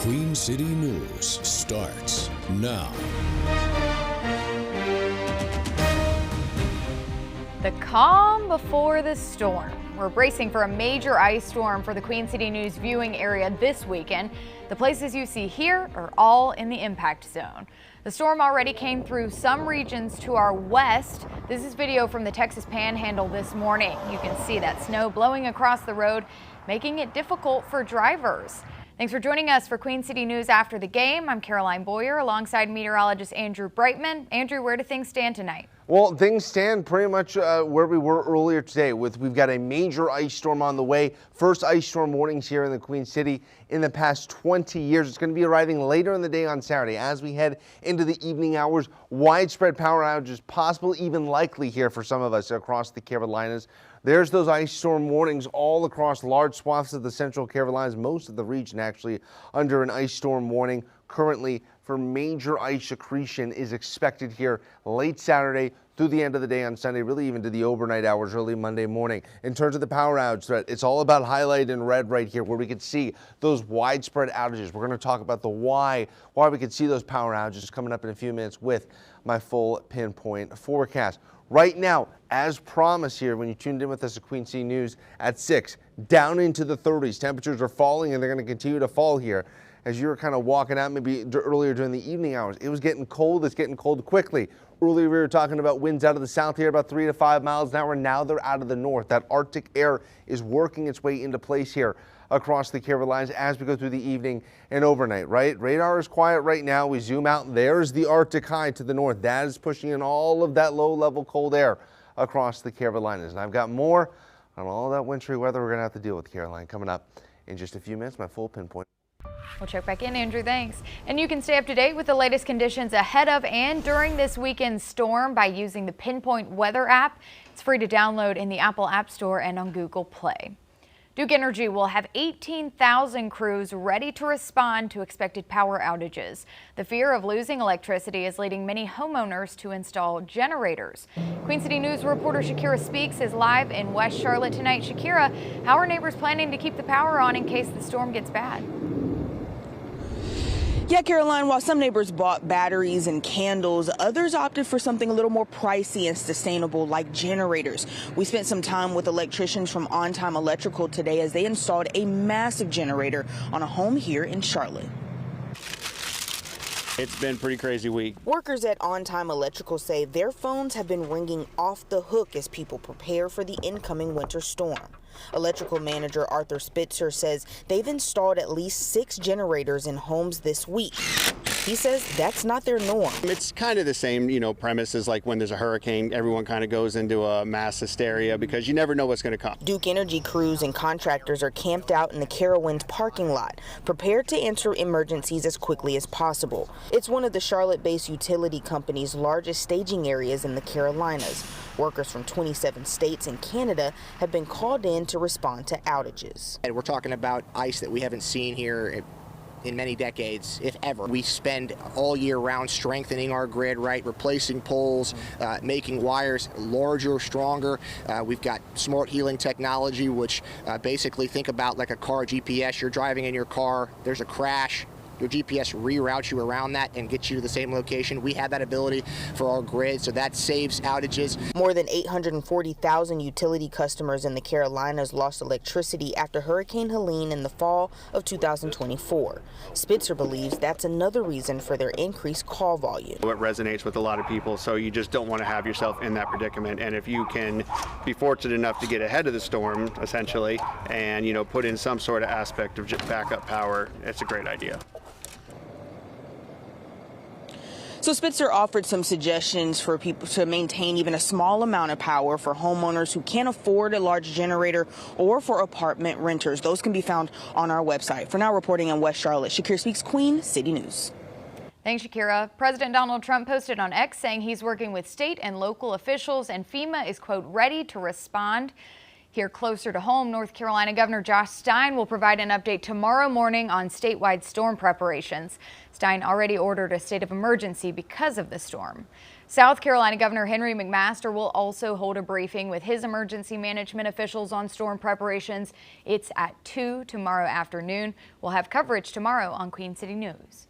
Queen City News starts now. The calm before the storm. We're bracing for a major ice storm for the Queen City News viewing area this weekend. The places you see here are all in the impact zone. The storm already came through some regions to our west. This is video from the Texas Panhandle this morning. You can see that snow blowing across the road, making it difficult for drivers. Thanks for joining us for Queen City News after the game. I'm Caroline Boyer alongside meteorologist Andrew Brightman. Andrew, where do things stand tonight? Well, things stand pretty much where we were earlier today. We've got a major ice storm on the way. First ice storm warnings here in the Queen City in the past 20 years. It's going to be arriving later in the day on Saturday as we head into the evening hours. Widespread power outages possible, even likely here for some of us across the Carolinas. There's those ice storm warnings all across large swaths of the central Carolinas, most of the region actually under an ice storm warning currently for major ice accretion is expected here late Saturday through the end of the day on Sunday, really even to the overnight hours, early Monday morning. In terms of the power outage threat, it's all about highlighted in red right here where we could see those widespread outages. We're going to talk about the why we could see those power outages coming up in a few minutes with my full pinpoint forecast. Right now, as promised here, when you tuned in with us at Queen City News at 6, down into the 30s. Temperatures are falling and they're going to continue to fall here. As you were kind of walking out maybe earlier during the evening hours, it was getting cold. It's getting cold quickly. Earlier we were talking about winds out of the south here about 3 to 5 miles an hour. Now they're out of the north. That Arctic air is working its way into place here across the Carolinas as we go through the evening and overnight, right? Radar is quiet right now. We zoom out. There's the Arctic high to the north. That is pushing in all of that low-level cold air across the Carolinas. And I've got more on all that wintry weather we're going to have to deal with, Caroline, coming up in just a few minutes. My full pinpoint. We'll check back in, Andrew. Thanks. And you can stay up to date with the latest conditions ahead of and during this weekend's storm by using the Pinpoint Weather app. It's free to download in the Apple App Store and on Google Play. Duke Energy will have 18,000 crews ready to respond to expected power outages. The fear of losing electricity is leading many homeowners to install generators. Queen City News reporter Shakira Speaks is live in West Charlotte tonight. Shakira, how are neighbors planning to keep the power on in case the storm gets bad? Yeah, Caroline, while some neighbors bought batteries and candles, others opted for something a little more pricey and sustainable like generators. We spent some time with electricians from On Time Electrical today as they installed a massive generator on a home here in Charlotte. It's been a pretty crazy week. Workers at On Time Electrical say their phones have been ringing off the hook as people prepare for the incoming winter storm. Electrical manager Arthur Spitzer says they've installed at least 6 generators in homes this week. He says that's not their norm. It's kind of the same, premise as like when there's a hurricane, everyone kind of goes into a mass hysteria because you never know what's going to come. Duke Energy crews and contractors are camped out in the Carowinds parking lot, prepared to answer emergencies as quickly as possible. It's one of the Charlotte-based utility company's largest staging areas in the Carolinas. Workers from 27 states and Canada have been called in to respond to outages. And we're talking about ice that we haven't seen here in many decades, if ever. We spend all year round strengthening our grid, right? Replacing poles, making wires larger, stronger. We've got smart healing technology, which basically think about like a car GPS. You're driving in your car, there's a crash. Your GPS reroutes you around that and gets you to the same location. We have that ability for our grid, so that saves outages. More than 840,000 utility customers in the Carolinas lost electricity after Hurricane Helene in the fall of 2024. Spitzer believes that's another reason for their increased call volume. It resonates with a lot of people, so you just don't want to have yourself in that predicament. And if you can be fortunate enough to get ahead of the storm, essentially, and put in some sort of aspect of just backup power, it's a great idea. So Spitzer offered some suggestions for people to maintain even a small amount of power for homeowners who can't afford a large generator or for apartment renters. Those can be found on our website. For now, reporting in West Charlotte, Shakira Speaks, Queen City News. Thanks, Shakira. President Donald Trump posted on X saying he's working with state and local officials and FEMA is, quote, ready to respond. Here closer to home, North Carolina Governor Josh Stein will provide an update tomorrow morning on statewide storm preparations. Stein already ordered a state of emergency because of the storm. South Carolina Governor Henry McMaster will also hold a briefing with his emergency management officials on storm preparations. It's at 2 tomorrow afternoon. We'll have coverage tomorrow on Queen City News.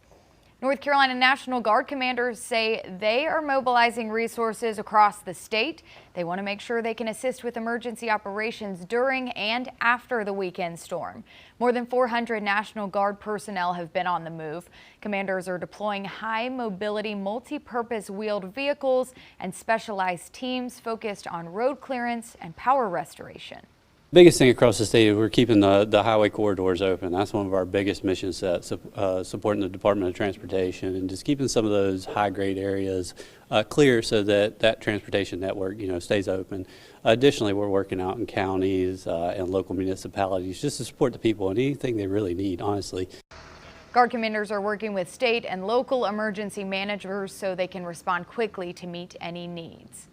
North Carolina National Guard commanders say they are mobilizing resources across the state. They want to make sure they can assist with emergency operations during and after the weekend storm. More than 400 National Guard personnel have been on the move. Commanders are deploying high-mobility, multi-purpose wheeled vehicles and specialized teams focused on road clearance and power restoration. Biggest thing across the state is we're keeping the highway corridors open. That's one of our biggest mission sets, supporting the Department of Transportation and just keeping some of those high-grade areas clear so that that transportation network, stays open. Additionally, we're working out in counties and local municipalities just to support the people and anything they really need, honestly. Guard commanders are working with state and local emergency managers so they can respond quickly to meet any needs.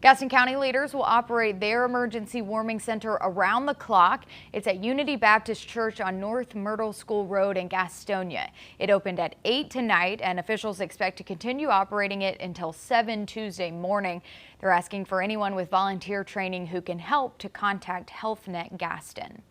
Gaston County leaders will operate their emergency warming center around the clock. It's at Unity Baptist Church on North Myrtle School Road in Gastonia. It opened at 8 tonight, and officials expect to continue operating it until 7 Tuesday morning. They're asking for anyone with volunteer training who can help to contact HealthNet Gaston.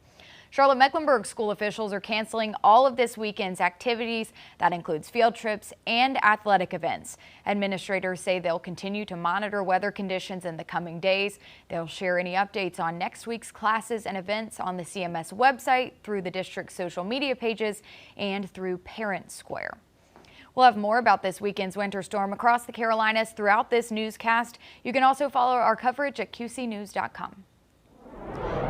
Charlotte-Mecklenburg school officials are canceling all of this weekend's activities. That includes field trips and athletic events. Administrators say they'll continue to monitor weather conditions in the coming days. They'll share any updates on next week's classes and events on the CMS website, through the district's social media pages, and through Parent Square. We'll have more about this weekend's winter storm across the Carolinas throughout this newscast. You can also follow our coverage at qcnews.com.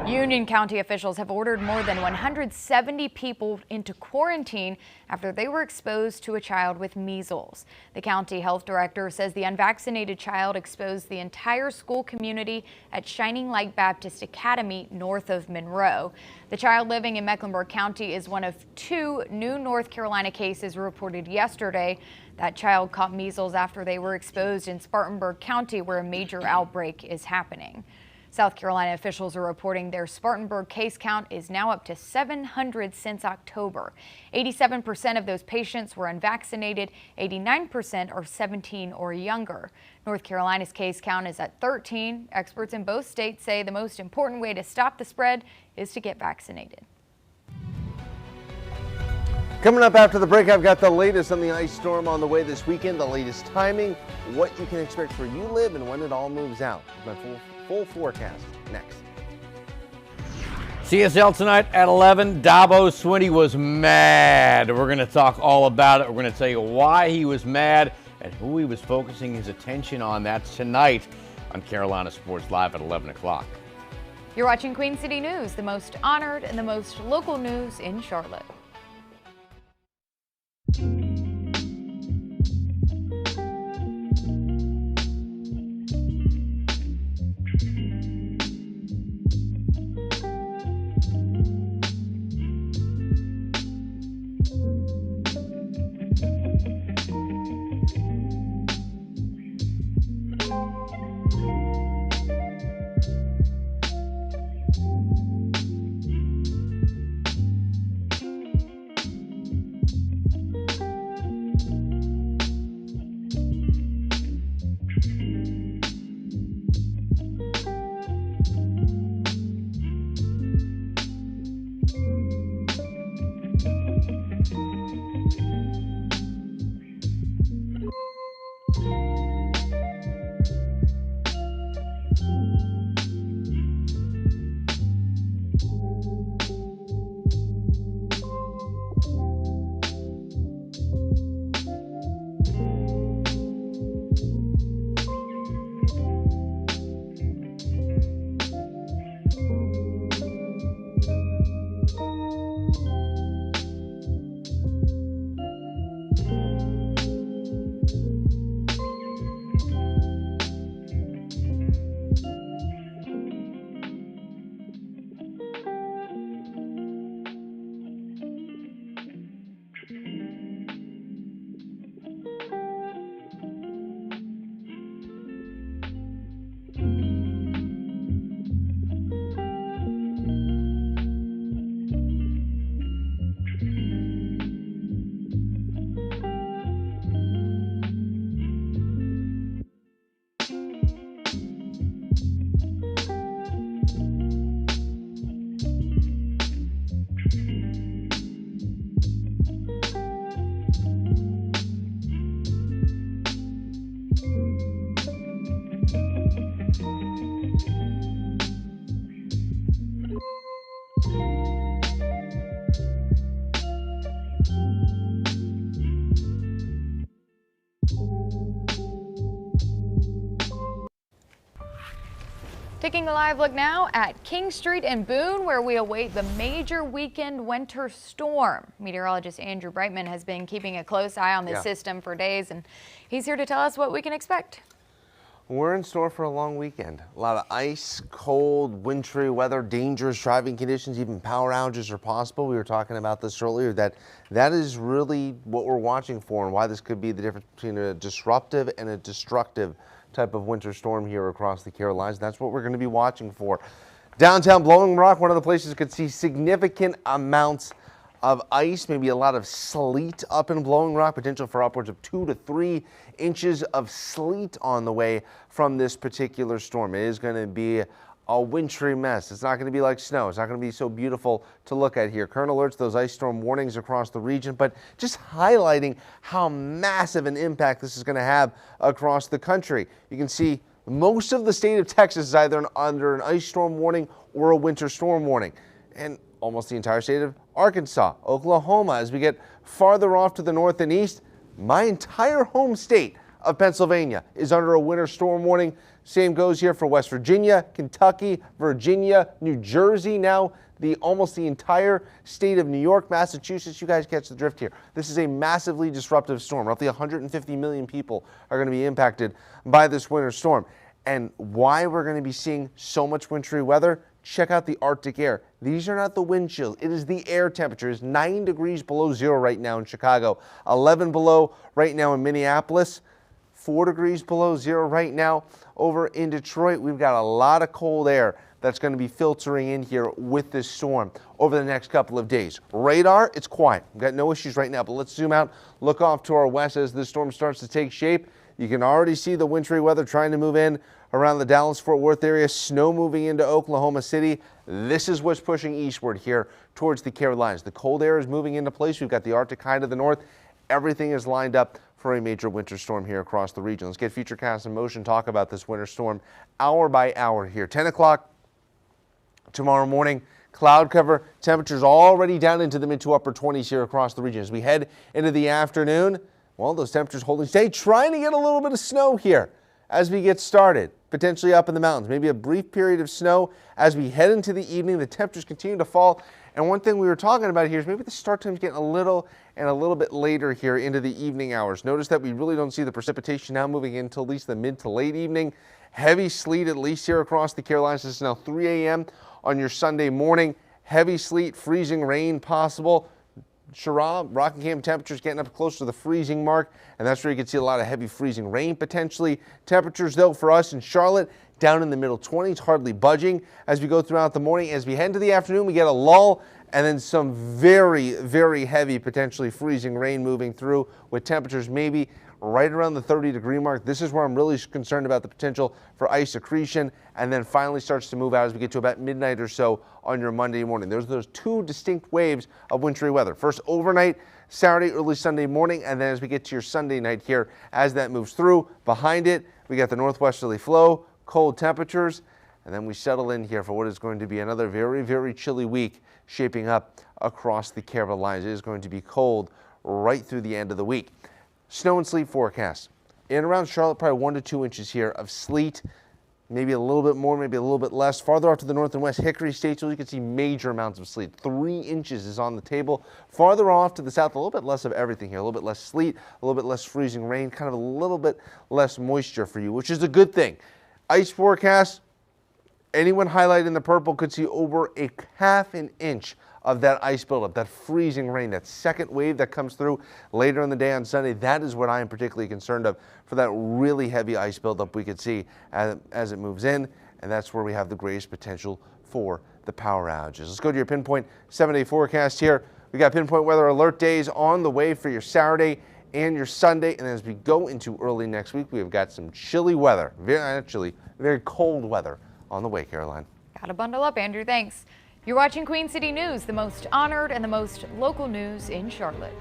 Union County officials have ordered more than 170 people into quarantine after they were exposed to a child with measles. The county health director says the unvaccinated child exposed the entire school community at Shining Light Baptist Academy north of Monroe. The child living in Mecklenburg County is one of 2 new North Carolina cases reported yesterday. That child caught measles after they were exposed in Spartanburg County, where a major outbreak is happening. South Carolina officials are reporting their Spartanburg case count is now up to 700 since October. 87% of those patients were unvaccinated, 89% are 17 or younger. North Carolina's case count is at 13. Experts in both states say the most important way to stop the spread is to get vaccinated. Coming up after the break, I've got the latest on the ice storm on the way this weekend, the latest timing, what you can expect where you live, and when it all moves out. My full forecast next. CSL tonight at 11. Dabo Swinney was mad. We're going to talk all about it. We're going to tell you why he was mad and who he was focusing his attention on. That's tonight on Carolina Sports Live at 11 o'clock. You're watching Queen City News, the most honored and the most local news in Charlotte. Taking a live look now at King Street in Boone, where we await the major weekend winter storm. Meteorologist Andrew Brightman has been keeping a close eye on this system for days, and he's here to tell us what we can expect. We're in store for a long weekend. A lot of ice, cold, wintry weather, dangerous driving conditions, even power outages are possible. We were talking about this earlier, that is really what we're watching for and why this could be the difference between a disruptive and a destructive type of winter storm here across the Carolinas. That's what we're going to be watching for. Downtown Blowing Rock, one of the places you could see significant amounts of ice, maybe a lot of sleet up in Blowing Rock, potential for upwards of 2 to 3 inches of sleet on the way from this particular storm. It is going to be a wintry mess. It's not going to be like snow. It's not going to be so beautiful to look at here. Current alerts, those ice storm warnings across the region, but just highlighting how massive an impact this is going to have across the country. You can see most of the state of Texas is either under an ice storm warning or a winter storm warning. And almost the entire state of Arkansas, Oklahoma, as we get farther off to the north and east, my entire home state of Pennsylvania is under a winter storm warning. Same goes here for West Virginia, Kentucky, Virginia, New Jersey, now almost the entire state of New York, Massachusetts. You guys catch the drift here. This is a massively disruptive storm. Roughly 150 million people are going to be impacted by this winter storm. And why we're going to be seeing so much wintry weather? Check out the Arctic air. These are not the wind chills. It is the air temperature. It's 9 degrees below zero right now in Chicago, 11 below right now in Minneapolis, 4 degrees below zero right now over in Detroit. We've got a lot of cold air that's going to be filtering in here with this storm over the next couple of days. Radar, it's quiet. We've got no issues right now, but let's zoom out, look off to our west as this storm starts to take shape. You can already see the wintry weather trying to move in around the Dallas-Fort Worth area, snow moving into Oklahoma City. This is what's pushing eastward here towards the Carolinas. The cold air is moving into place. We've got the Arctic high to the north. Everything is lined up for a major winter storm here across the region. Let's get Futurecast in motion, talk about this winter storm hour by hour here. 10 o'clock tomorrow morning, cloud cover, temperatures already down into the mid to upper 20s here across the region. As we head into the afternoon, well, those temperatures holding steady, trying to get a little bit of snow here as we get started, potentially up in the mountains. Maybe a brief period of snow as we head into the evening. The temperatures continue to fall. And one thing we were talking about here is maybe the start time's getting a little bit later here into the evening hours. Notice that we really don't see the precipitation now moving in until at least the mid to late evening. Heavy sleet at least here across the Carolinas. This is now 3 a.m. on your Sunday morning. Heavy sleet, freezing rain possible. Sherrod, Rockingham temperatures getting up close to the freezing mark, and that's where you can see a lot of heavy freezing rain potentially. Temperatures, though, for us in Charlotte, down in the middle 20s, hardly budging as we go throughout the morning. As we head into the afternoon, we get a lull and then some very, very heavy, potentially freezing rain moving through with temperatures maybe right around the 30-degree mark. This is where I'm really concerned about the potential for ice accretion, and then finally starts to move out as we get to about midnight or so on your Monday morning. There's those two distinct waves of wintry weather. First overnight, Saturday, early Sunday morning, and then as we get to your Sunday night here, as that moves through, behind it, we got the northwesterly flow, cold temperatures, and then we settle in here for what is going to be another very, very chilly week shaping up across the Carolinas. It is going to be cold right through the end of the week. Snow and sleet forecast. In and around Charlotte, probably 1 to 2 inches here of sleet, maybe a little bit more, maybe a little bit less. Farther off to the north and west, Hickory, Statesville, you can see major amounts of sleet. 3 inches is on the table. Farther off to the south, a little bit less of everything here. A little bit less sleet, a little bit less freezing rain, kind of a little bit less moisture for you, which is a good thing. Ice forecast, anyone highlighted in the purple could see over a half an inch of that ice buildup, that freezing rain, that second wave that comes through later in the day on Sunday. That is what I am particularly concerned of for that really heavy ice buildup we could see as it moves in, and that's where we have the greatest potential for the power outages. Let's go to your pinpoint 7-day forecast here. We got pinpoint weather alert days on the way for your Saturday and your Sunday, and as we go into early next week, we have got some chilly weather, very cold weather on the way, Caroline. Gotta bundle up, Andrew. Thanks. You're watching Queen City News, the most honored and the most local news in Charlotte.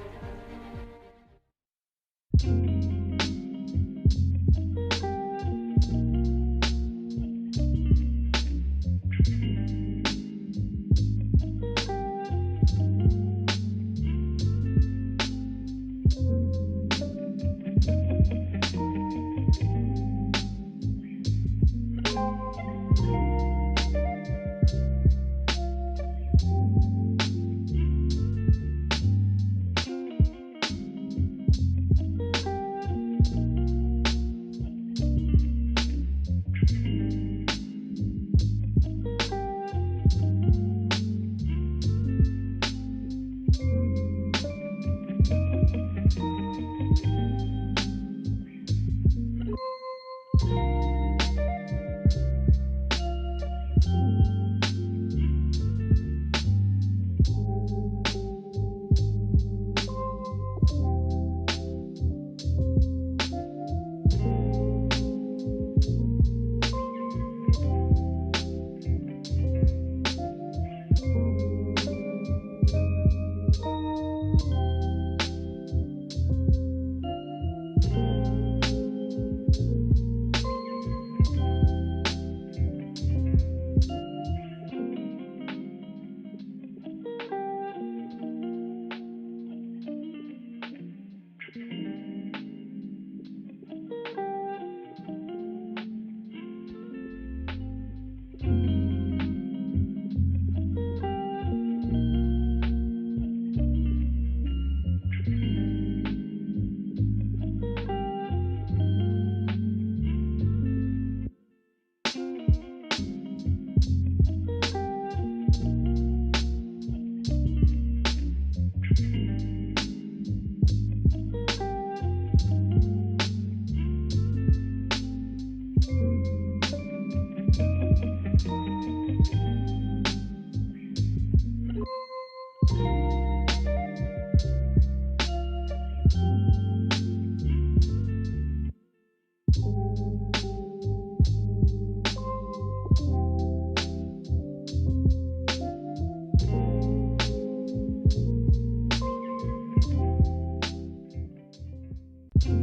You're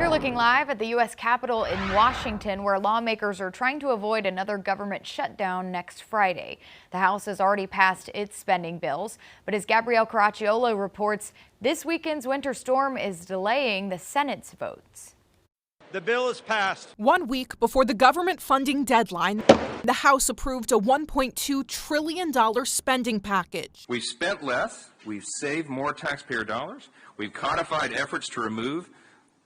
looking live at the U.S. Capitol in Washington, where lawmakers are trying to avoid another government shutdown next Friday. The House has already passed its spending bills, but as Gabrielle Caracciolo reports, this weekend's winter storm is delaying the Senate's votes. The bill is passed. 1 week before the government funding deadline, the House approved a $1.2 trillion spending package. We've spent less, we've saved more taxpayer dollars, we've codified efforts to remove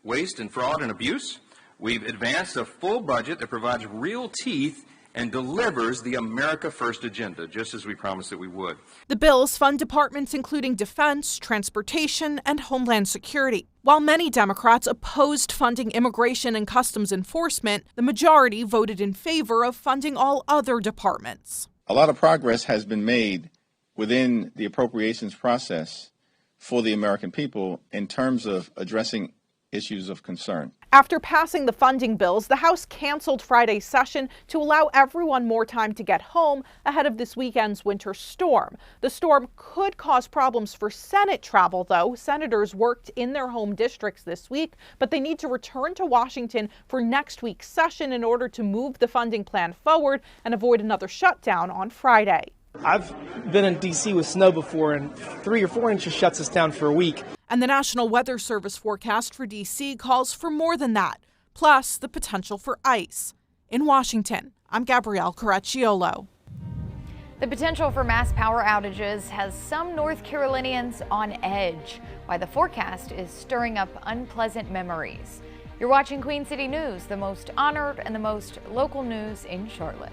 waste and fraud and abuse. We've advanced a full budget that provides real teeth and delivers the America First agenda, just as we promised that we would. The bills fund departments including defense, transportation, and homeland security. While many Democrats opposed funding immigration and customs enforcement, the majority voted in favor of funding all other departments. A lot of progress has been made within the appropriations process for the American people in terms of addressing issues of concern. After passing the funding bills, the House canceled Friday's session to allow everyone more time to get home ahead of this weekend's winter storm. The storm could cause problems for Senate travel, though. Senators worked in their home districts this week, but they need to return to Washington for next week's session in order to move the funding plan forward and avoid another shutdown on Friday. I've been in D.C. with snow before, and 3 or 4 inches shuts us down for a week. And the National Weather Service forecast for D.C. calls for more than that, plus the potential for ice. In Washington, I'm Gabrielle Caracciolo. The potential for mass power outages has some North Carolinians on edge, while the forecast is stirring up unpleasant memories. You're watching Queen City News, the most honored and the most local news in Charlotte.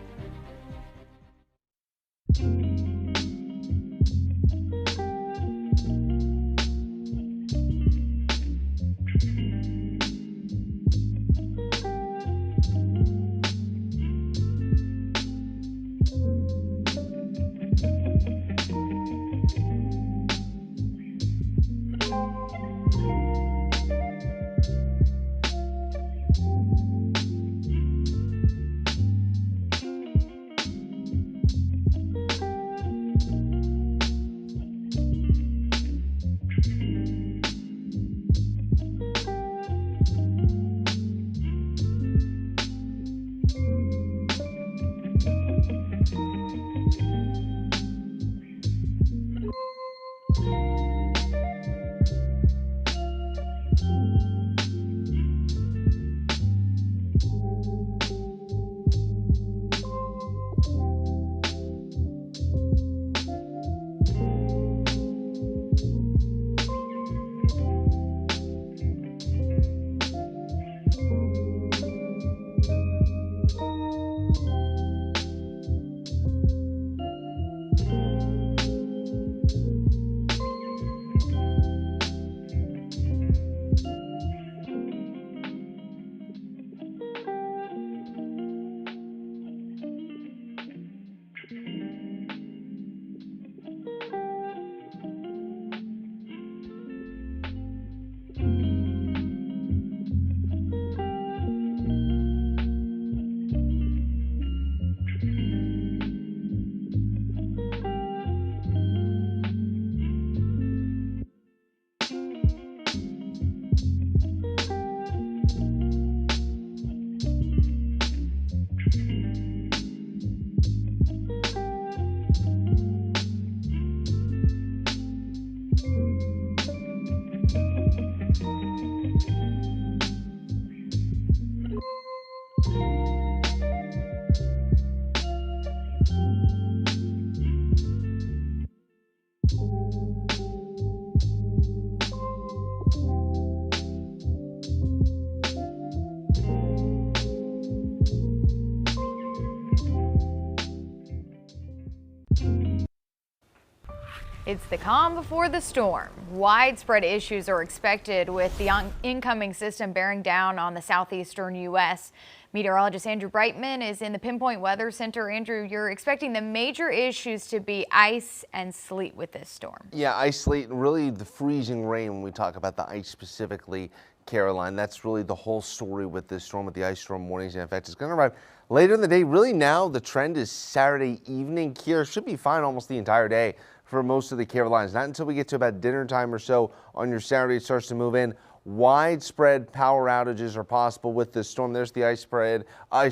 It's the calm before the storm. Widespread issues are expected with the incoming system bearing down on the southeastern U.S. Meteorologist Andrew Brightman is in the Pinpoint Weather Center. Andrew, you're expecting the major issues to be ice and sleet with this storm. Yeah, ice, sleet, and really the freezing rain when we talk about the ice specifically, Caroline. That's really the whole story with this storm, with the ice storm warnings. And in fact, it's going to arrive later in the day. Really now the trend is Saturday evening here. Should be fine almost the entire day for most of the Carolinas. Not until we get to about dinner time or so on your Saturday it starts to move in. Widespread power outages are possible with this storm. There's the ice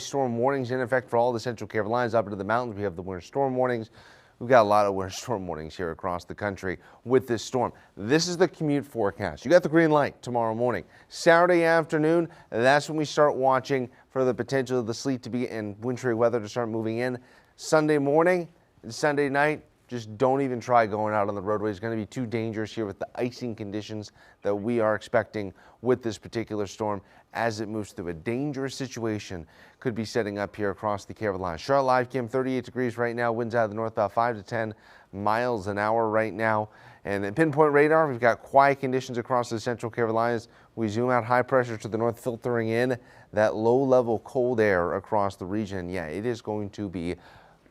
storm warnings in effect for all the central Carolinas. Up into the mountains, we have the winter storm warnings. We've got a lot of winter storm warnings here across the country with this storm. This is the commute forecast. You got the green light tomorrow morning. Saturday afternoon, that's when we start watching for the potential of the sleet to be and wintry weather to start moving in. Sunday morning and Sunday night, just don't even try going out on the roadway. It's going to be too dangerous here with the icing conditions that we are expecting with this particular storm as it moves through. A dangerous situation could be setting up here across the Carolinas. Charlotte live cam 38 degrees right now. Winds out of the north about 5 to 10 miles an hour right now. And at Pinpoint radar, we've got quiet conditions across the central Carolinas. We zoom out, high pressure to the north, filtering in that low-level cold air across the region. Yeah, it is going to be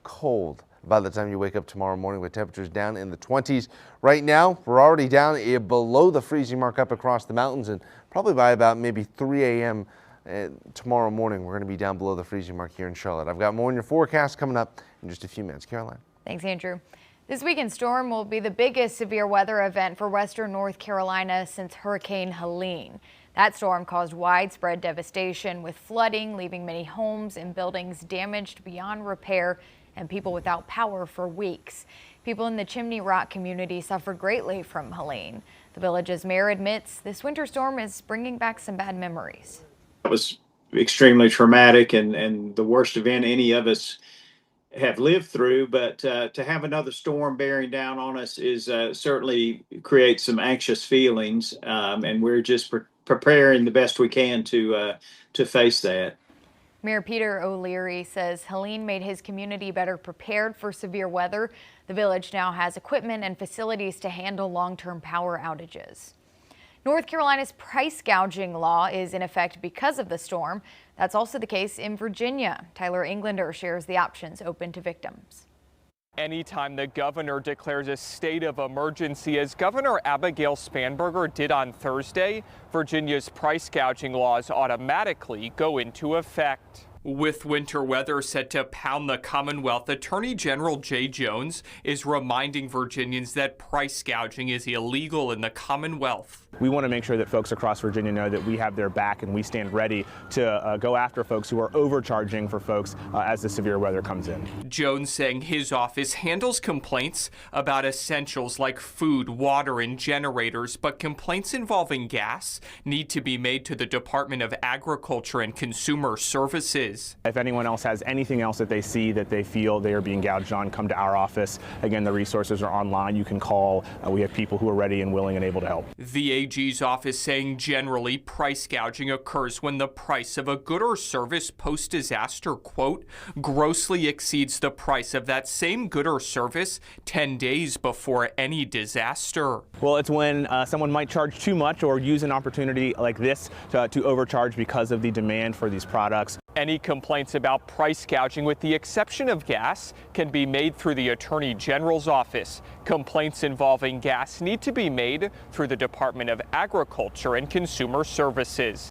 cold by the time you wake up tomorrow morning with temperatures down in the 20s. Right now, we're already down below the freezing mark up across the mountains, and probably by about maybe 3 a.m. Tomorrow morning, we're going to be down below the freezing mark here in Charlotte. I've got more in your forecast coming up in just a few minutes. Caroline. Thanks, Andrew. This weekend's storm will be the biggest severe weather event for western North Carolina since Hurricane Helene. That storm caused widespread devastation with flooding, leaving many homes and buildings damaged beyond repair and people without power for weeks. People in the Chimney Rock community suffered greatly from Helene. The village's mayor admits this winter storm is bringing back some bad memories. It was extremely traumatic and the worst event any of us have lived through, but to have another storm bearing down on us is certainly creates some anxious feelings, and we're just preparing the best we can to face that. Mayor Peter O'Leary says Helene made his community better prepared for severe weather. The village now has equipment and facilities to handle long-term power outages. North Carolina's price gouging law is in effect because of the storm. That's also the case in Virginia. Tyler Englander shares the options open to victims. Anytime the governor declares a state of emergency, as Governor Abigail Spanberger did on Thursday, Virginia's price gouging laws automatically go into effect. With winter weather set to pound the Commonwealth, Attorney General Jay Jones is reminding Virginians that price gouging is illegal in the Commonwealth. We want to make sure that folks across Virginia know that we have their back and we stand ready to go after folks who are overcharging for folks as the severe weather comes in. Jones saying his office handles complaints about essentials like food, water, and generators, but complaints involving gas need to be made to the Department of Agriculture and Consumer Services. If anyone else has anything else that they see that they feel they are being gouged on, come to our office. Again, the resources are online. You can call. We have people who are ready and willing and able to help. The AG's office saying generally price gouging occurs when the price of a good or service post-disaster, quote, grossly exceeds the price of that same good or service 10 days before any disaster. Well, it's when someone might charge too much or use an opportunity like this to overcharge because of the demand for these products. Any complaints about price gouging, with the exception of gas, can be made through the Attorney General's office. Complaints involving gas need to be made through the Department of Agriculture and Consumer Services.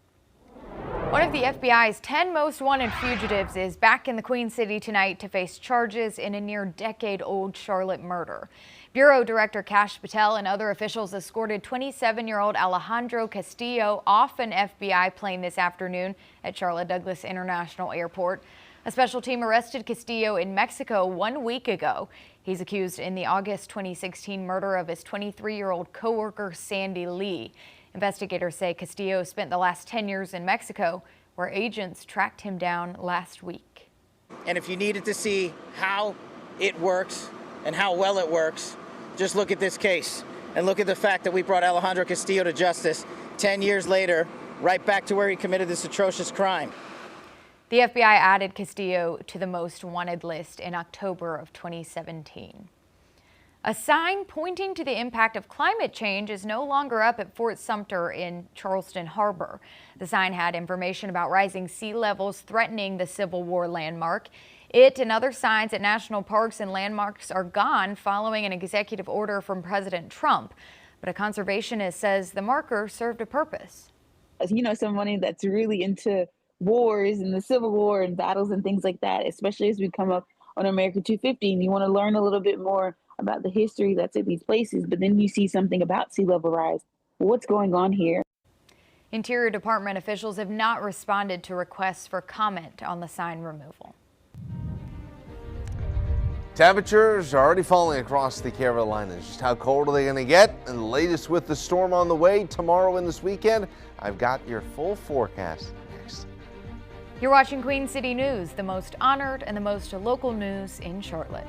One of the FBI's 10 most wanted fugitives is back in the Queen City tonight to face charges in a near-decade-old Charlotte murder. Bureau Director Kash Patel and other officials escorted 27-year-old Alejandro Castillo off an FBI plane this afternoon at Charlotte Douglas International Airport. A special team arrested Castillo in Mexico 1 week ago. He's accused in the August 2016 murder of his 23-year-old coworker Sandy Lee. Investigators say Castillo spent the last 10 years in Mexico, where agents tracked him down last week. And if you needed to see how it works and how well it works, just look at this case and look at the fact that we brought Alejandro Castillo to justice 10 years later, right back to where he committed this atrocious crime. The FBI added Castillo to the most wanted list in October of 2017. A sign pointing to the impact of climate change is no longer up at Fort Sumter in Charleston Harbor. The sign had information about rising sea levels threatening the Civil War landmark. It and other signs at national parks and landmarks are gone following an executive order from President Trump. But a conservationist says the marker served a purpose. You know, someone that's really into wars and the Civil War and battles and things like that, especially as we come up on America 250, and you want to learn a little bit more about the history that's at these places, but then you see something about sea level rise. What's going on here? Interior Department officials have not responded to requests for comment on the sign removal. Temperatures are already falling across the Carolinas. Just how cold are they going to get? And the latest with the storm on the way tomorrow and this weekend. I've got your full forecast next. You're watching Queen City News, the most honored and the most local news in Charlotte.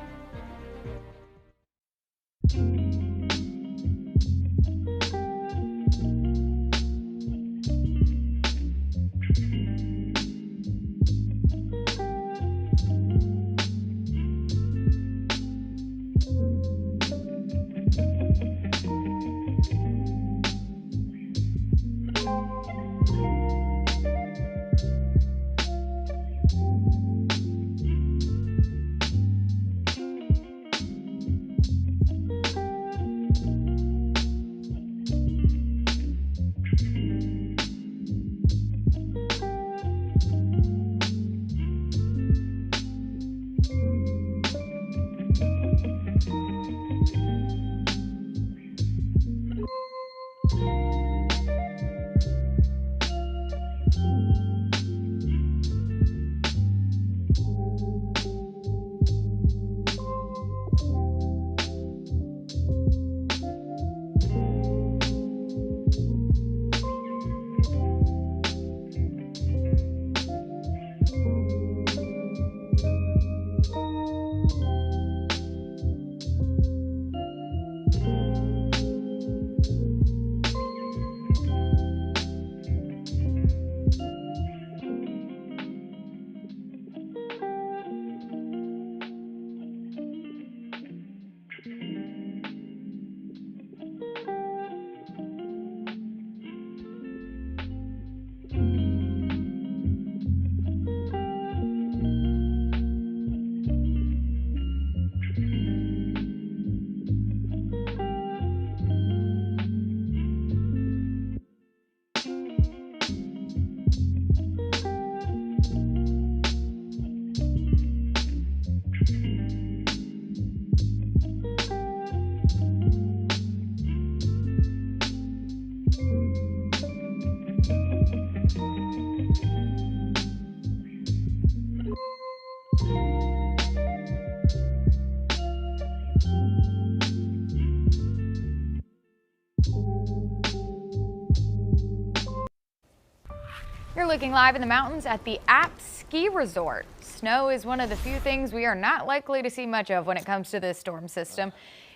You're looking live in the mountains at the App Ski Resort. Snow is one of the few things we are not likely to see much of when it comes to this storm system.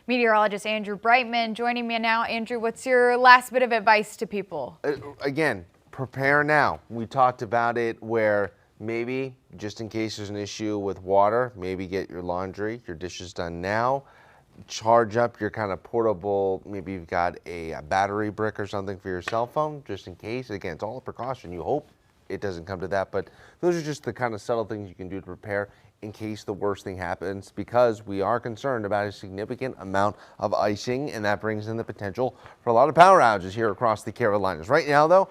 Meteorologist Andrew Brightman joining me now. Andrew, what's your last bit of advice to people? Again, prepare now. We talked about it where maybe just in case there's an issue with water, maybe get your laundry, your dishes done now. Charge up your kind of portable, maybe you've got a battery brick or something for your cell phone, just in case. Again, it's all a precaution. You hope it doesn't come to that, but those are just the kind of subtle things you can do to prepare in case the worst thing happens, because we are concerned about a significant amount of icing, and that brings in the potential for a lot of power outages here across the Carolinas. Right now, though,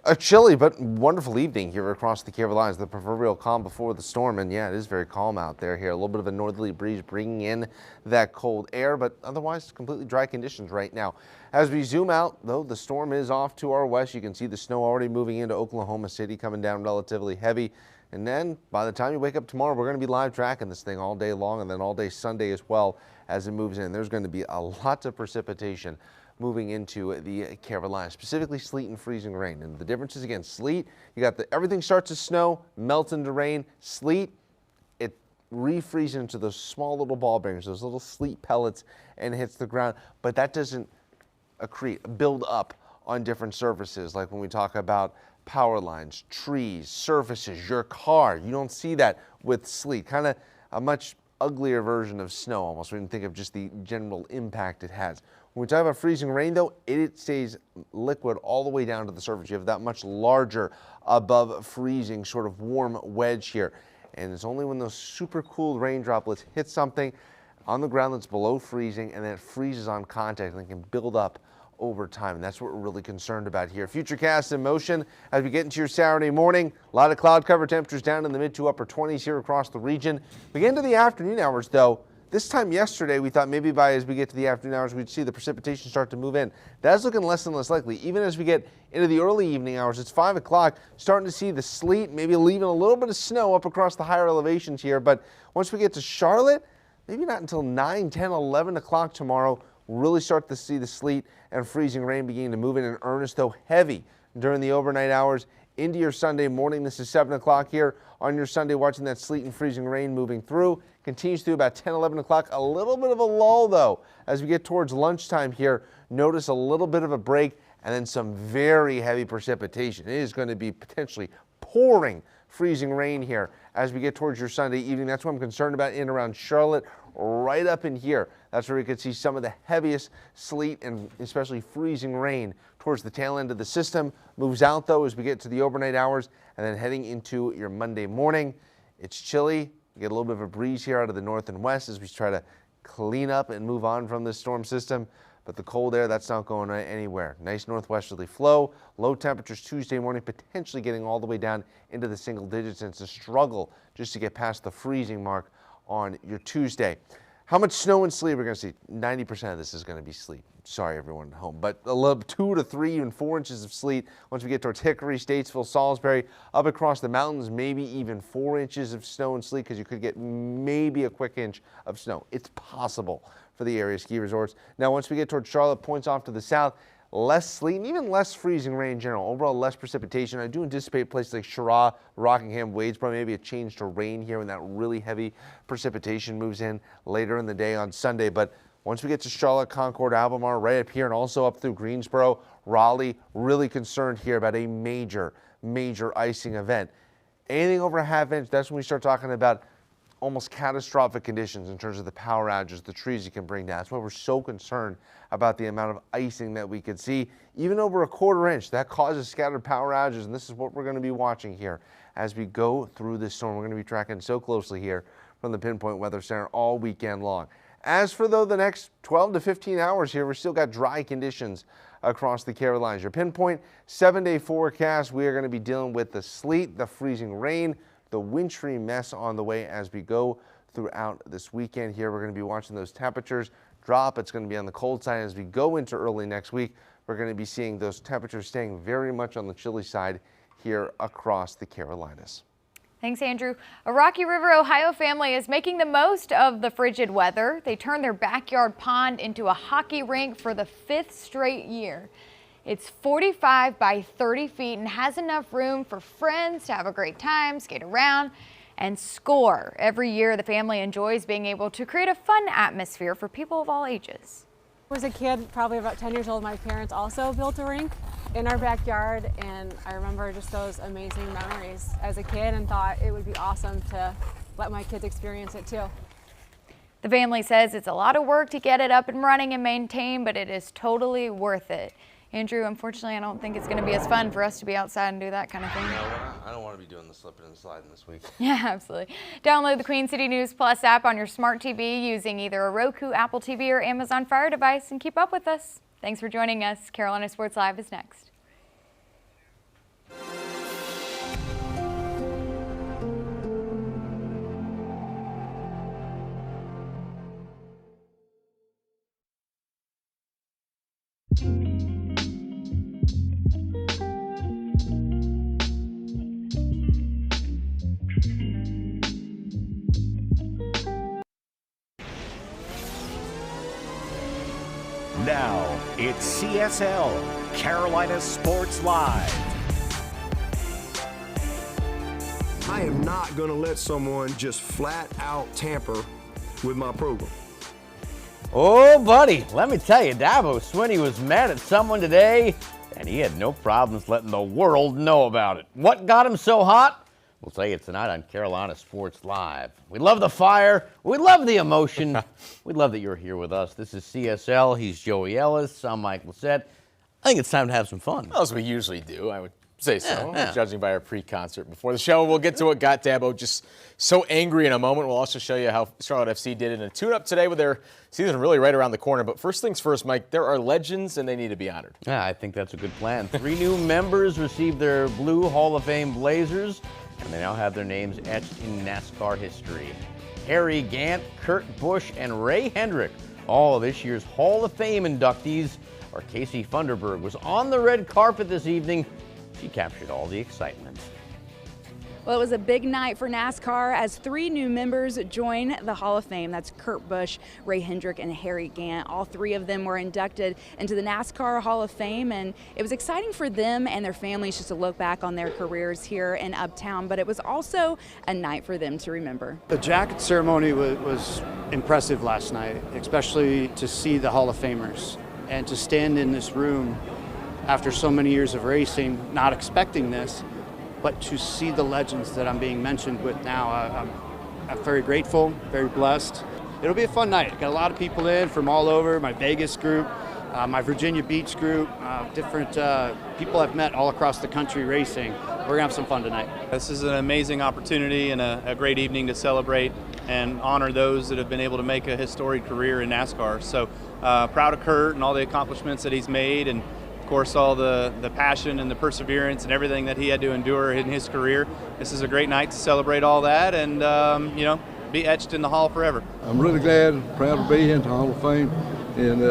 a chilly but wonderful evening here across the Carolinas, the proverbial calm before the storm, and yeah, it is very calm out there here. A little bit of a northerly breeze bringing in that cold air, but otherwise completely dry conditions right now. As we zoom out, though, the storm is off to our west. You can see the snow already moving into Oklahoma City, coming down relatively heavy. And then by the time you wake up tomorrow, we're going to be live tracking this thing all day long, and then all day Sunday as well as it moves in. There's going to be a lot of precipitation moving into the Carolinas, specifically sleet and freezing rain. And the difference is, again, sleet, you got everything starts to snow, melts into rain. Sleet, it refreezes into those small little ball bearings, those little sleet pellets, and hits the ground. But that doesn't build up on different surfaces, like when we talk about power lines, trees, surfaces, your car. You don't see that with sleet. Kind of a much uglier version of snow almost when you think of just the general impact it has. When we talk about freezing rain, though, it stays liquid all the way down to the surface. You have that much larger above freezing sort of warm wedge here. And it's only when those super cool rain droplets hit something on the ground that's below freezing and then it freezes on contact and it can build up over time. And that's what we're really concerned about here. Futurecast in motion as we get into your Saturday morning. A lot of cloud cover, temperatures down in the mid to upper 20s here across the region. We get into the afternoon hours, though. This time yesterday, we thought maybe as we get to the afternoon hours, we'd see the precipitation start to move in. That's looking less and less likely. Even as we get into the early evening hours, it's 5 o'clock, starting to see the sleet, maybe leaving a little bit of snow up across the higher elevations here. But once we get to Charlotte, maybe not until 9, 10, 11 o'clock tomorrow, we'll really start to see the sleet and freezing rain beginning to move in earnest, though heavy during the overnight hours into your Sunday morning. This is 7 o'clock here on your Sunday, watching that sleet and freezing rain moving through. Continues through about 10, 11 o'clock. A little bit of a lull, though, as we get towards lunchtime here. Notice a little bit of a break and then some very heavy precipitation. It is going to be potentially pouring freezing rain here as we get towards your Sunday evening. That's what I'm concerned about in around Charlotte, right up in here. That's where we could see some of the heaviest sleet and especially freezing rain towards the tail end of the system. Moves out, though, as we get to the overnight hours and then heading into your Monday morning. It's chilly. We get a little bit of a breeze here out of the north and west as we try to clean up and move on from this storm system. But the cold air, that's not going anywhere. Nice northwesterly flow. Low temperatures Tuesday morning, potentially getting all the way down into the single digits. And it's a struggle just to get past the freezing mark on your Tuesday. How much snow and sleet we're going to see? 90% of this is going to be sleet. Sorry, everyone at home. But a little 2 to 3, even 4 inches of sleet once we get towards Hickory, Statesville, Salisbury, up across the mountains, maybe even 4 inches of snow and sleet because you could get maybe a quick inch of snow. It's possible for the area ski resorts. Now, once we get towards Charlotte, points off to the south, less sleet and even less freezing rain in general. Overall, less precipitation. I do anticipate places like Chirac, Rockingham, Wadesboro, maybe a change to rain here when that really heavy precipitation moves in later in the day on Sunday. But once we get to Charlotte, Concord, Albemarle, right up here and also up through Greensboro, Raleigh, really concerned here about a major icing event. Anything over a half inch, that's when we start talking about almost catastrophic conditions in terms of the power outages, the trees you can bring down. That's why we're so concerned about the amount of icing that we could see. Even over a quarter inch, that causes scattered power outages, and this is what we're going to be watching here as we go through this storm. We're going to be tracking so closely here from the Pinpoint Weather Center all weekend long. As for, though, the next 12 to 15 hours here, we've still got dry conditions across the Carolinas. Your Pinpoint 7-day forecast, we are going to be dealing with the sleet, the freezing rain, the wintry mess on the way as we go throughout this weekend here. We're going to be watching those temperatures drop. It's going to be on the cold side as we go into early next week. We're going to be seeing those temperatures staying very much on the chilly side here across the Carolinas. Thanks, Andrew. A Rocky River, Ohio family is making the most of the frigid weather. They turned their backyard pond into a hockey rink for the 5th straight year. It's 45 by 30 feet and has enough room for friends to have a great time, skate around, and score. Every year, the family enjoys being able to create a fun atmosphere for people of all ages. When I was a kid, probably about 10 years old, my parents also built a rink in our backyard, and I remember just those amazing memories as a kid and thought it would be awesome to let my kids experience it too. The family says it's a lot of work to get it up and running and maintain, but it is totally worth it. Andrew, unfortunately, I don't think it's going to be as fun for us to be outside and do that kind of thing. No, I don't want to be doing the slipping and sliding this week. Yeah, absolutely. Download the Queen City News Plus app on your smart TV using either a Roku, Apple TV, or Amazon Fire device and keep up with us. Thanks for joining us. Carolina Sports Live is next. Now, it's CSL, Carolina Sports Live. I am not going to let someone just flat out tamper with my program. Oh, buddy, let me tell you, Dabo Swinney was mad at someone today, and he had no problems letting the world know about it. What got him so hot? We'll tell you tonight on Carolina Sports Live. We love the fire. We love the emotion. We love that you're here with us. This is CSL. He's Joey Ellis. I'm Mike Lissette. I think it's time to have some fun. Well, as we usually do, I would say so, judging by our pre-concert before the show. We'll get to what got Dabo just so angry in a moment. We'll also show you how Charlotte FC did in a tune-up today with their season really right around the corner. But first things first, Mike, there are legends and they need to be honored. Yeah, I think that's a good plan. 3 new members received their blue Hall of Fame blazers, and they now have their names etched in NASCAR history. Harry Gant, Kurt Busch, and Ray Hendrick, all of this year's Hall of Fame inductees. Our Casey Funderburg was on the red carpet this evening. She captured all the excitement. Well, it was a big night for NASCAR as 3 new members join the Hall of Fame. That's Kurt Busch, Ray Hendrick, and Harry Gant. All 3 of them were inducted into the NASCAR Hall of Fame, and it was exciting for them and their families just to look back on their careers here in Uptown, but it was also a night for them to remember. The jacket ceremony was impressive last night, especially to see the Hall of Famers and to stand in this room after so many years of racing, not expecting this, but to see the legends that I'm being mentioned with now, I'm very grateful, very blessed. It'll be a fun night. Got a lot of people in from all over, my Vegas group, my Virginia Beach group, different people I've met all across the country racing. We're gonna have some fun tonight. This is an amazing opportunity and a great evening to celebrate and honor those that have been able to make a historic career in NASCAR. So proud of Kurt and all the accomplishments that he's made, and of course all the passion and the perseverance and everything that he had to endure in his career. This is a great night to celebrate all that and you know, be etched in the Hall forever. I'm really glad and proud to be in the Hall of Fame, and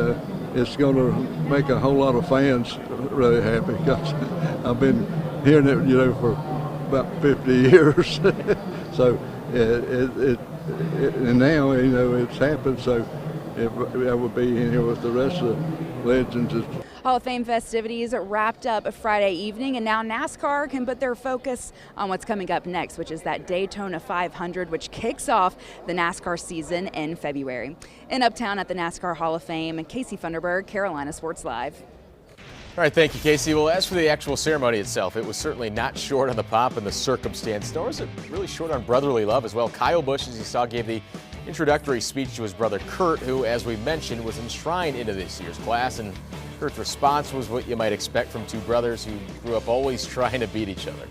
it's going to make a whole lot of fans really happy because I've been hearing it, you know, for about 50 years. So and now, you know, it's happened. So I would be in here with the rest of the legends. Hall of Fame festivities wrapped up Friday evening, and now NASCAR can put their focus on what's coming up next, which is that Daytona 500, which kicks off the NASCAR season in February. In Uptown at the NASCAR Hall of Fame, Casey Funderburg, Carolina Sports Live. All right, thank you, Casey. Well, as for the actual ceremony itself, it was certainly not short on the pomp and the circumstance, nor was it really short on brotherly love as well. Kyle Busch, as you saw, gave the introductory speech to his brother Kurt, who, as we mentioned, was enshrined into this year's class, and Kurt's response was what you might expect from 2 brothers who grew up always trying to beat each other.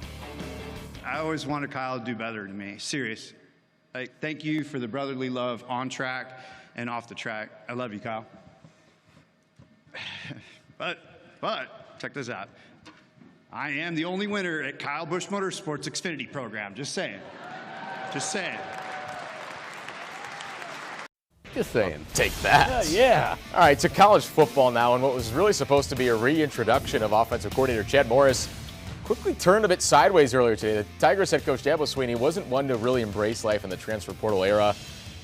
I always wanted Kyle to do better than me, serious. Like, thank you for the brotherly love on track and off the track. I love you, Kyle. But check this out. I am the only winner at Kyle Busch Motorsports Xfinity program. Just saying. Just saying. Just saying. Take that. Yeah. All right, to college football now, and what was really supposed to be a reintroduction of offensive coordinator Chad Morris quickly turned a bit sideways earlier today. The Tigers head coach Dabo Swinney wasn't one to really embrace life in the transfer portal era.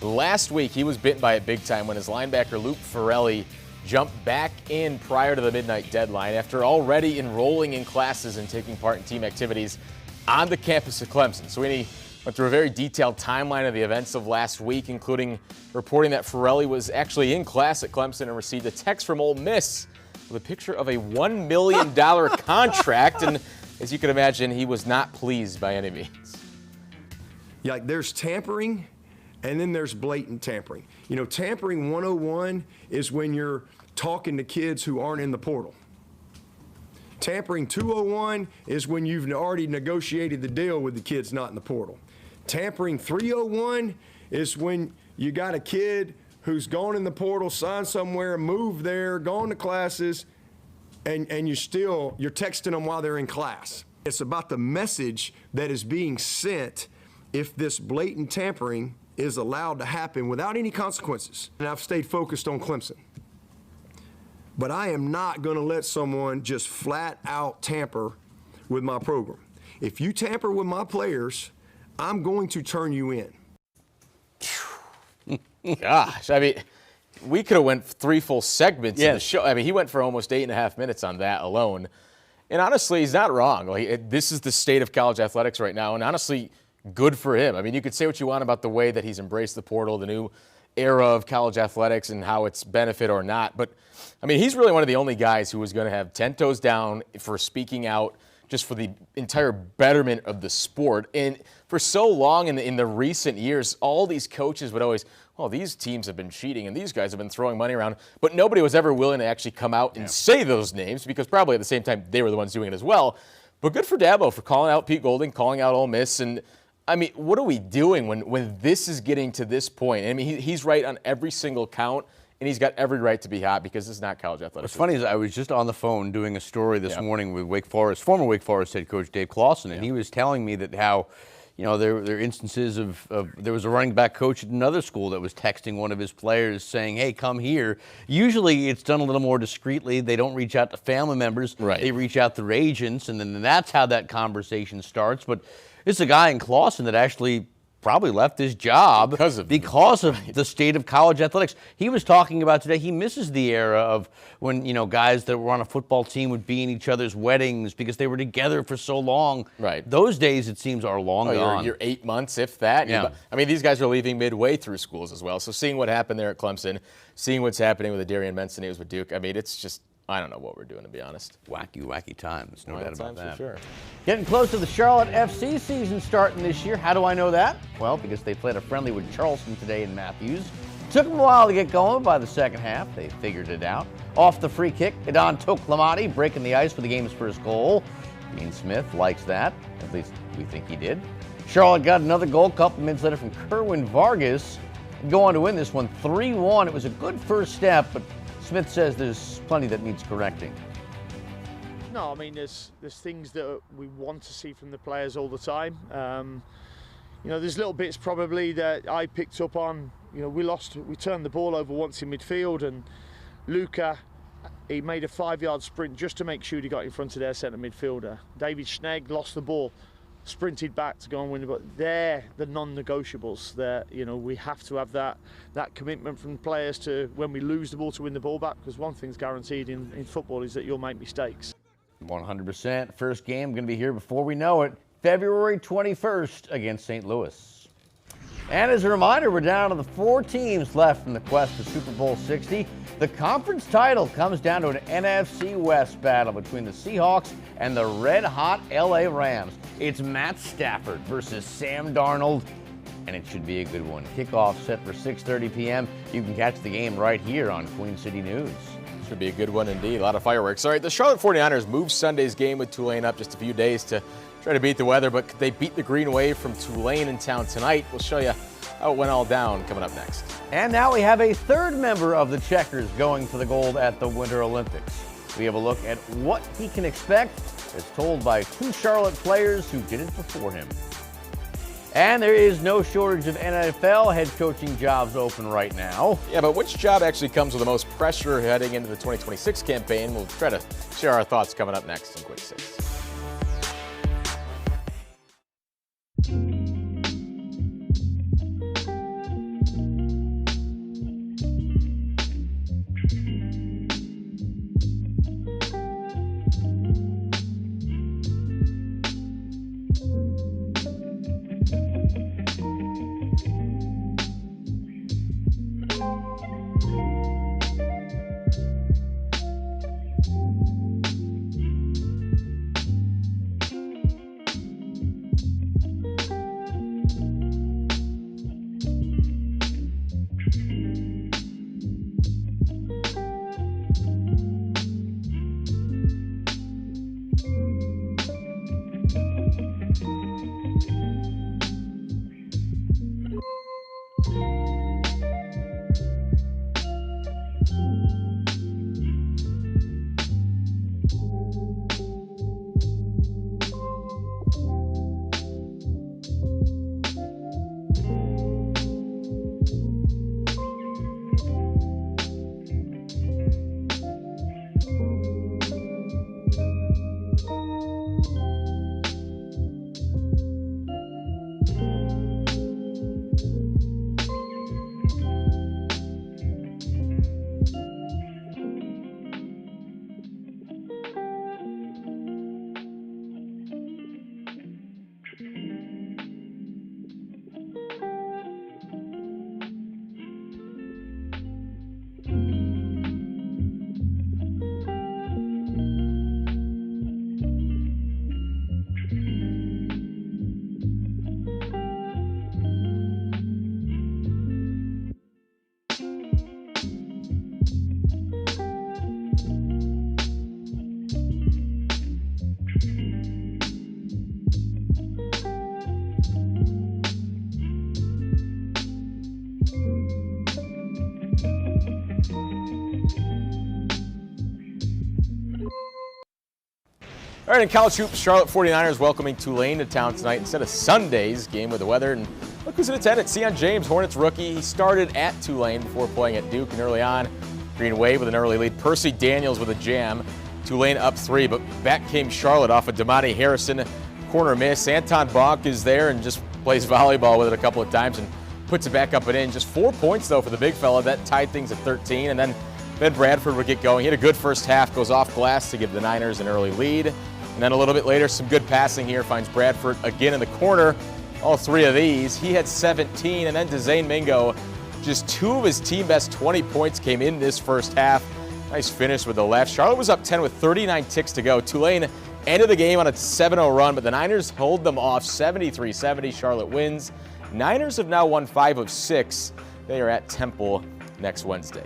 Last week, he was bitten by it big time when his linebacker Luke Farrelly jumped back in prior to the midnight deadline after already enrolling in classes and taking part in team activities on the campus of Clemson. Swinney went through a very detailed timeline of the events of last week, including reporting that Farrelly was actually in class at Clemson and received a text from Ole Miss with a picture of a $1 million contract. And as you can imagine, he was not pleased by any means. Yeah, like there's tampering, and then there's blatant tampering. You know, tampering 101 is when you're talking to kids who aren't in the portal. Tampering 201 is when you've already negotiated the deal with the kids not in the portal. Tampering 301 is when you got a kid who's gone in the portal, signed somewhere, moved there, gone to classes, and you're texting them while they're in class. It's about the message that is being sent if this blatant tampering is allowed to happen without any consequences. And I've stayed focused on Clemson. But I am not going to let someone just flat out tamper with my program. If you tamper with my players, I'm going to turn you in. Gosh, I mean, we could have went 3 full segments in the show. I mean, he went for almost 8.5 minutes on that alone. And honestly, he's not wrong. Like, this is the state of college athletics right now. And honestly, good for him. I mean, you could say what you want about the way that he's embraced the portal, the new era of college athletics and how it's benefit or not. But, I mean, he's really one of the only guys who was going to have 10 toes down for speaking out, just for the entire betterment of the sport. And for so long in the recent years, all these coaches would always, well, these teams have been cheating and these guys have been throwing money around, but nobody was ever willing to actually come out and say those names, because probably at the same time they were the ones doing it as well. But good for Dabo for calling out Pete Golding, calling out Ole Miss. And I mean, what are we doing when this is getting to this point? I mean, he's right on every single count, and he's got every right to be hot, because this is not college athletics. What's funny is I was just on the phone doing a story this morning with Wake Forest, former Wake Forest head coach Dave Clawson, and he was telling me that how, you know, there are instances of there was a running back coach at another school that was texting one of his players saying, hey, come here. Usually it's done a little more discreetly. They don't reach out to family members. Right. They reach out to their agents, and then that's how that conversation starts. But it's a guy in Clawson that actually probably left his job because of the state of college athletics. He was talking about today, he misses the era of when, you know, guys that were on a football team would be in each other's weddings because they were together for so long. Right. Those days, it seems, are long gone. You're 8 months, if that. Yeah. I mean, these guys are leaving midway through schools as well. So seeing what happened there at Clemson, seeing what's happening with the Darian Benson news with Duke, I mean, it's just, I don't know what we're doing, to be honest. Wacky times, no doubt about that. For sure. Getting close to the Charlotte FC season starting this year. How do I know that? Well, because they played a friendly with Charleston today in Matthews. Took them a while to get going, but by the second half, they figured it out. Off the free kick, Idon Toklamati breaking the ice for the game's first goal. Dean Smith likes that. At least we think he did. Charlotte got another goal a couple minutes later from Kerwin Vargas. Go on to win this one 3-1. It was a good first step, but Smith says there's plenty that needs correcting. No, I mean, there's things that we want to see from the players all the time. You know, there's little bits probably that I picked up on. You know, we turned the ball over once in midfield, and Luca, he made a 5-yard sprint just to make sure he got in front of their centre midfielder. David Schnegg lost the ball, sprinted back to go and win, but they're the non-negotiables. That, you know, we have to have that commitment from players to, when we lose the ball, to win the ball back, because one thing's guaranteed in football is that you'll make mistakes. 100%. First game going to be here before we know it, February 21st against St. Louis. And as a reminder, we're down to the 4 teams left in the quest for Super Bowl 60. The conference title comes down to an NFC West battle between the Seahawks and the red-hot LA Rams. It's Matt Stafford versus Sam Darnold, and it should be a good one. Kickoff set for 6:30 p.m. You can catch the game right here on Queen City News. Should be a good one indeed. A lot of fireworks. All right, the Charlotte 49ers moved Sunday's game with Tulane up just a few days to try to beat the weather, but they beat the Green Wave from Tulane in town tonight. We'll show you how it went all down coming up next. And now we have a third member of the Checkers going for the gold at the Winter Olympics. We have a look at what he can expect, as told by 2 Charlotte players who did it before him. And there is no shortage of NFL head coaching jobs open right now. Yeah, but which job actually comes with the most pressure heading into the 2026 campaign? We'll try to share our thoughts coming up next in Quick 6. All right, in college hoops, Charlotte 49ers welcoming Tulane to town tonight instead of Sunday's game with the weather. And look who's in attendance. Sion James, Hornets rookie. He started at Tulane before playing at Duke, and early on, Green Wave with an early lead. Percy Daniels with a jam. Tulane up 3, but back came Charlotte off of Damani Harrison. Corner miss. Anton Bonk is there and just plays volleyball with it a couple of times and puts it back up and in. Just 4 points, though, for the big fella. That tied things at 13, and then Ben Bradford would get going. He had a good first half, goes off glass to give the Niners an early lead. And then a little bit later, some good passing here. Finds Bradford again in the corner. All 3 of these. He had 17. And then Dzane Mingo, just 2 of his team best 20 points came in this first half. Nice finish with the left. Charlotte was up 10 with 39 ticks to go. Tulane ended the game on a 7-0 run, but the Niners hold them off 73-70. Charlotte wins. Niners have now won 5 of 6. They are at Temple next Wednesday.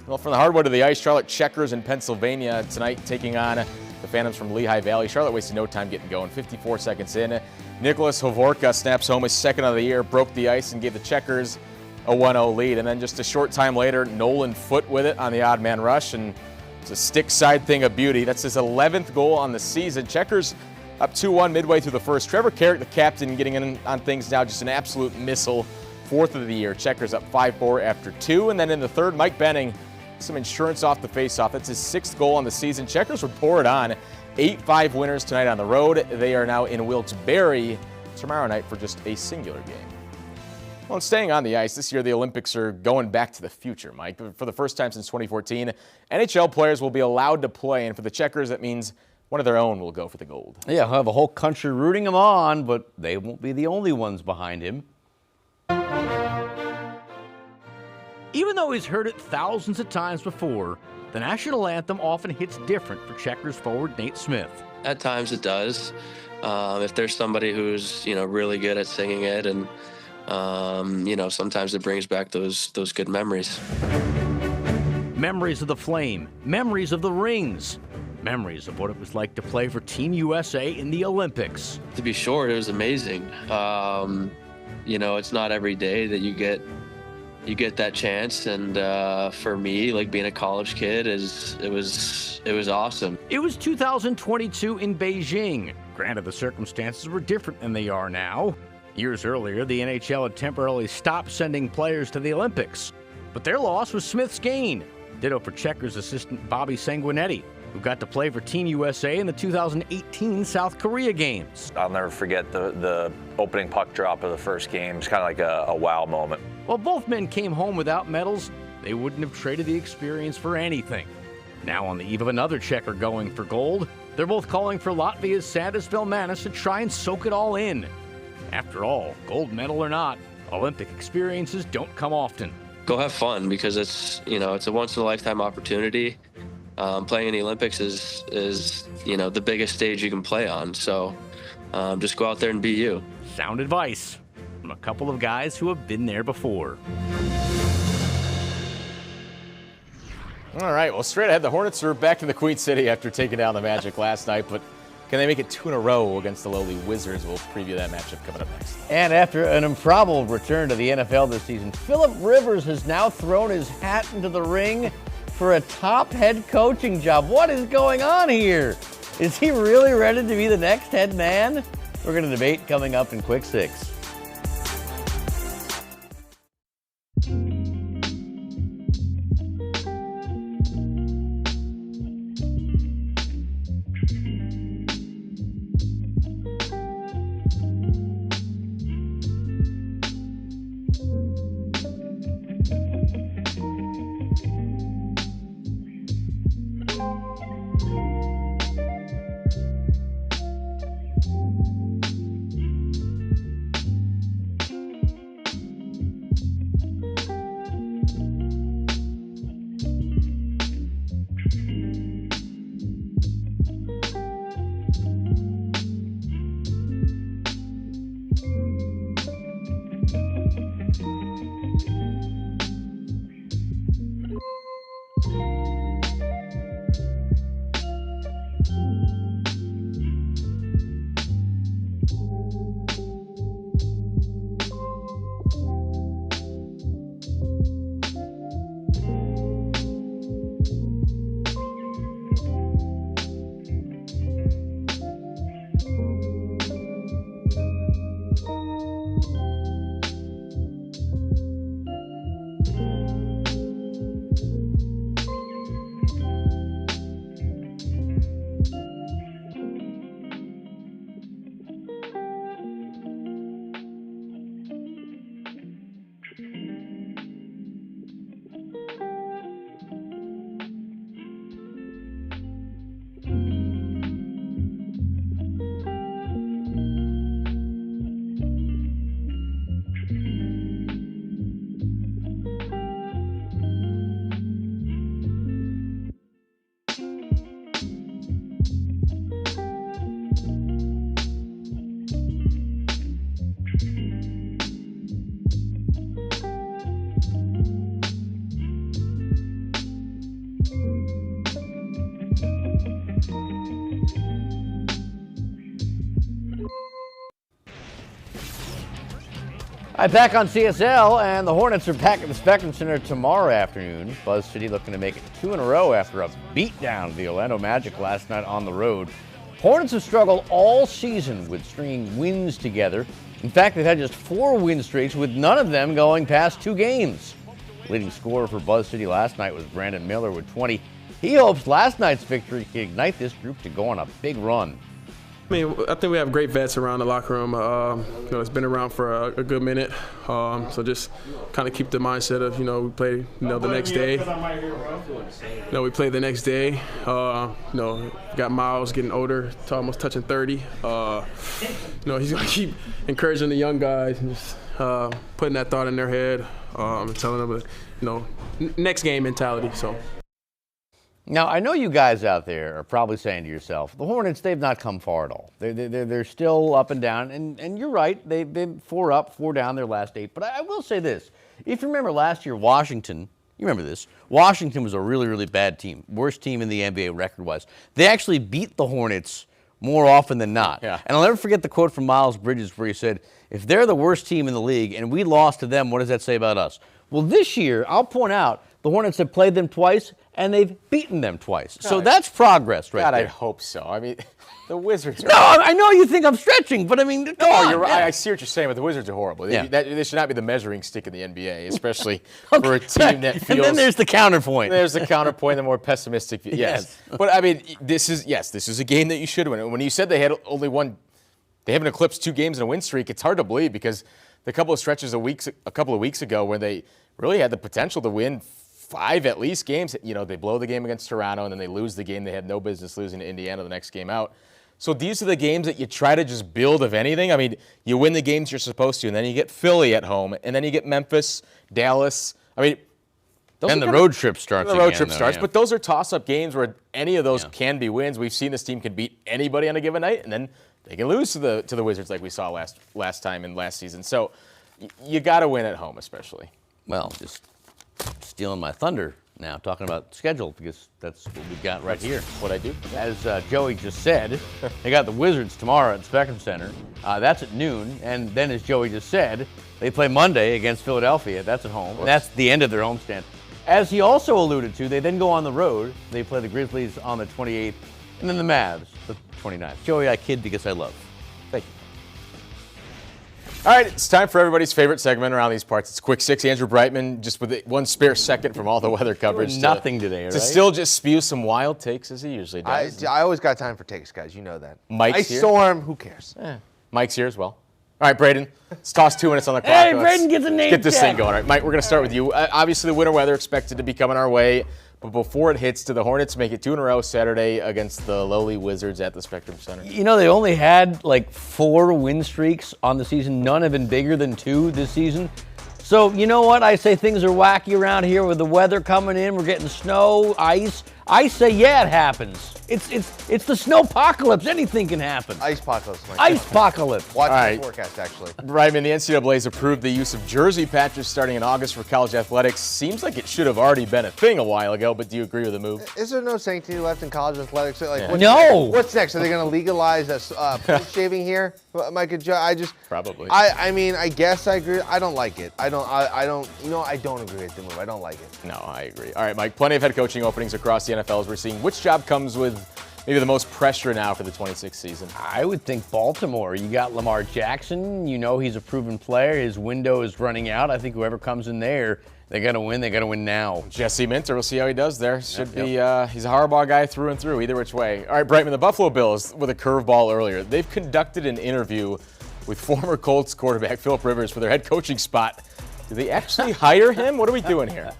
Well, from the hardwood to the ice, Charlotte Checkers in Pennsylvania tonight taking on the Phantoms from Lehigh Valley. Charlotte wasted no time getting going. 54 seconds in, Nicholas Hovorka snaps home his second of the year, broke the ice and gave the Checkers a 1-0 lead. And then just a short time later, Nolan Foote with it on the odd man rush, and it's a stick side thing of beauty. That's his 11th goal on the season. Checkers up 2-1 midway through the first. Trevor Carrick, the captain, getting in on things now, just an absolute missile. 4th of the year. Checkers up 5-4 after 2. And then in the third, Mike Benning, some insurance off the faceoff. That's his 6th goal on the season. Checkers would pour it on. 8-5 winners tonight on the road. They are now in Wilkes-Barre tomorrow night for just a singular game. Well, and staying on the ice, this year the Olympics are going back to the future, Mike. For the first time since 2014, NHL players will be allowed to play, and for the Checkers, that means one of their own will go for the gold. Yeah, he'll have a whole country rooting him on, but they won't be the only ones behind him. Even though he's heard it thousands of times before, the national anthem often hits different for Checkers forward Nate Smith. At times it does. If there's somebody who's, really good at singing it, and, sometimes it brings back those good memories. Memories of the flame, memories of the rings, memories of what it was like to play for Team USA in the Olympics. To be short, it was amazing. It's not every day that you get that chance, and for me, like being a college kid, it was awesome. It was 2022 in Beijing. Granted, the circumstances were different than they are now. Years earlier, the NHL had temporarily stopped sending players to the Olympics, but their loss was Smith's gain. Ditto for Checkers assistant Bobby Sanguinetti, who got to play for Team USA in the 2018 South Korea games. I'll never forget the opening puck drop of the first game. It's kind of like a wow moment. While both men came home without medals, they wouldn't have traded the experience for anything. Now on the eve of another Checker going for gold, they're both calling for Latvia's Sandis Velmanis to try and soak it all in. After all, gold medal or not, Olympic experiences don't come often. Go have fun, because it's a once-in-a-lifetime opportunity. Playing in the Olympics is the biggest stage you can play on. So just go out there and be you. Sound advice from a couple of guys who have been there before. All right, well, straight ahead, the Hornets are back in the Queen City after taking down the Magic last night, but can they make it 2 in a row against the lowly Wizards? We'll preview that matchup coming up next. And after an improbable return to the NFL this season, Phillip Rivers has now thrown his hat into the ring for a top head coaching job. What is going on here? Is he really ready to be the next head man? We're going to debate coming up in Quick 6. All right, back on CSL, and the Hornets are back at the Spectrum Center tomorrow afternoon. Buzz City looking to make it 2 in a row after a beatdown of the Orlando Magic last night on the road. Hornets have struggled all season with stringing wins together. In fact, they've had just 4 win streaks, with none of them going past 2 games. Leading scorer for Buzz City last night was Brandon Miller with 20. He hopes last night's victory can ignite this group to go on a big run. I mean, I think we have great vets around the locker room. It's been around for a good minute. So just kind of keep the mindset of, we play, the next day. We play the next day. Got Miles getting older, almost touching 30. He's going to keep encouraging the young guys and just putting that thought in their head and telling them, next game mentality. So. Now, I know you guys out there are probably saying to yourself, the Hornets, they've not come far at all. They're still up and down, and you're right. They've been 4 up, 4 down their last 8. But I will say this. If you remember last year, Washington, you remember this, Washington was a really, really bad team, worst team in the NBA record-wise. They actually beat the Hornets more often than not. Yeah. And I'll never forget the quote from Miles Bridges where he said, if they're the worst team in the league and we lost to them, what does that say about us? Well, this year, I'll point out, the Hornets have played them twice, and they've beaten them twice. So that's progress right there. I hope so. I mean, the Wizards are... No, I know you think I'm stretching, but I mean, you're right. I see what you're saying, but the Wizards are horrible. They should not be the measuring stick in the NBA, especially for a team that feels... And then there's the counterpoint. There's the counterpoint, the more pessimistic view. Yes. But, I mean, this is a game that you should win. When you said they had only won... They haven't eclipsed 2 games in a win streak, it's hard to believe because the couple of stretches a couple of weeks ago where they really had the potential to win 5 at least games. They blow the game against Toronto, and then they lose the game they had no business losing to Indiana the next game out. So these are the games that you try to just build, if anything. I mean, you win the games you're supposed to, and then you get Philly at home, and then you get Memphis, Dallas. I mean, and the road trip starts. But those are toss-up games where any of those can be wins. We've seen this team can beat anybody on a given night, and then they can lose to the Wizards like we saw last time in last season. So you got to win at home, especially. Well, just stealing my thunder now, talking about schedule, because that's what we got right here. What I do. As Joey just said, they got the Wizards tomorrow at the Spectrum Center. That's at noon. And then, as Joey just said, they play Monday against Philadelphia. That's at home. And that's the end of their homestand. As he also alluded to, they then go on the road. They play the Grizzlies on the 28th, and then the Mavs the 29th. Joey, I kid because I love. Thank you. All right, it's time for everybody's favorite segment around these parts. It's Quick Six. Andrew Brightman, just with 1 spare second from all the weather coverage. Nothing today, right? To still just spew some wild takes as he usually does. I always got time for takes, guys. You know that. Mike's here. Storm, who cares? Mike's here as well. All right, Braden, let's toss 2 minutes on the clock. Hey, Braden gets a name Get this check. thing going. All right, Mike, we're going to start with you. Obviously, the winter weather expected to be coming our way. But before it hits, do the Hornets make it 2 in a row Saturday against the lowly Wizards at the Spectrum Center? They only had like 4 win streaks on the season. None have been bigger than 2 this season. So, you know what? I say things are wacky around here with the weather coming in. We're getting snow, ice. I say, yeah, it happens. It's the snowpocalypse. Anything can happen. Ice-pocalypse. Ice-pocalypse. Watch the forecast, actually. Brightman, the NCAA's approved the use of jersey patches starting in August for college athletics. Seems like it should have already been a thing a while ago, but do you agree with the move? Is there no sanctity left in college athletics? No. What's next? Are they going to legalize push shaving here? Mike and Joe, Probably. I mean, I guess I agree. I don't like it. I don't agree with the move. I don't like it. No, I agree. All right, Mike, plenty of head coaching openings across the NFL as we're seeing. Which job comes with maybe the most pressure now for the 26th season? I would think Baltimore. You got Lamar Jackson. He's a proven player. His window is running out. I think whoever comes in there, they got to win. They got to win now. Jesse Minter, we'll see how he does there. Should be, he's a Harbaugh guy through and through, either which way. All right, Brightman, the Buffalo Bills with a curveball earlier. They've conducted an interview with former Colts quarterback Philip Rivers for their head coaching spot. Do they actually hire him? What are we doing here?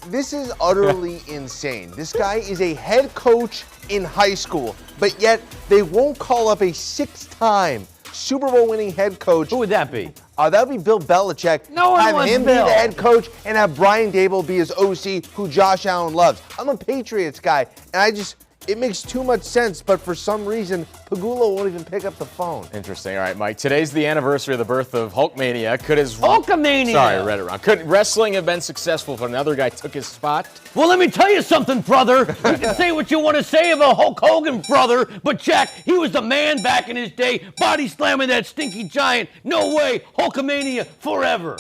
This is utterly insane. This guy is a head coach in high school, but yet they won't call up a 6-time Super Bowl winning head coach. Who would that be? That would be Bill Belichick. No one wants him Bill. be the head coach and have Brian Dable be his OC, who Josh Allen loves. I'm a Patriots guy, and It makes too much sense, but for some reason, Pegula won't even pick up the phone. Interesting. All right, Mike. Today's the anniversary of the birth of Hulkmania. Hulkamania! Sorry, I read it wrong. Could wrestling have been successful if another guy took his spot? Well, let me tell you something, brother. You can say what you want to say about Hulk Hogan, brother, but Jack, he was the man back in his day, body slamming that stinky giant. No way, Hulkamania forever.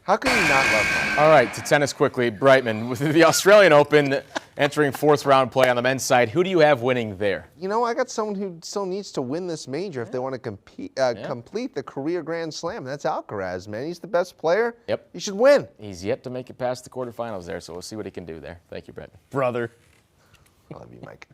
How can you not love that? All right, to tennis quickly. Brightman, with the Australian Open entering fourth round play on the men's side, who do you have winning there? You know, I got someone who still needs to win this major if they want to complete the career Grand Slam. That's Alcaraz, man. He's the best player. Yep. He should win. He's yet to make it past the quarterfinals there, so we'll see what he can do there. Thank you, Brightman. Brother. I love you, Mike.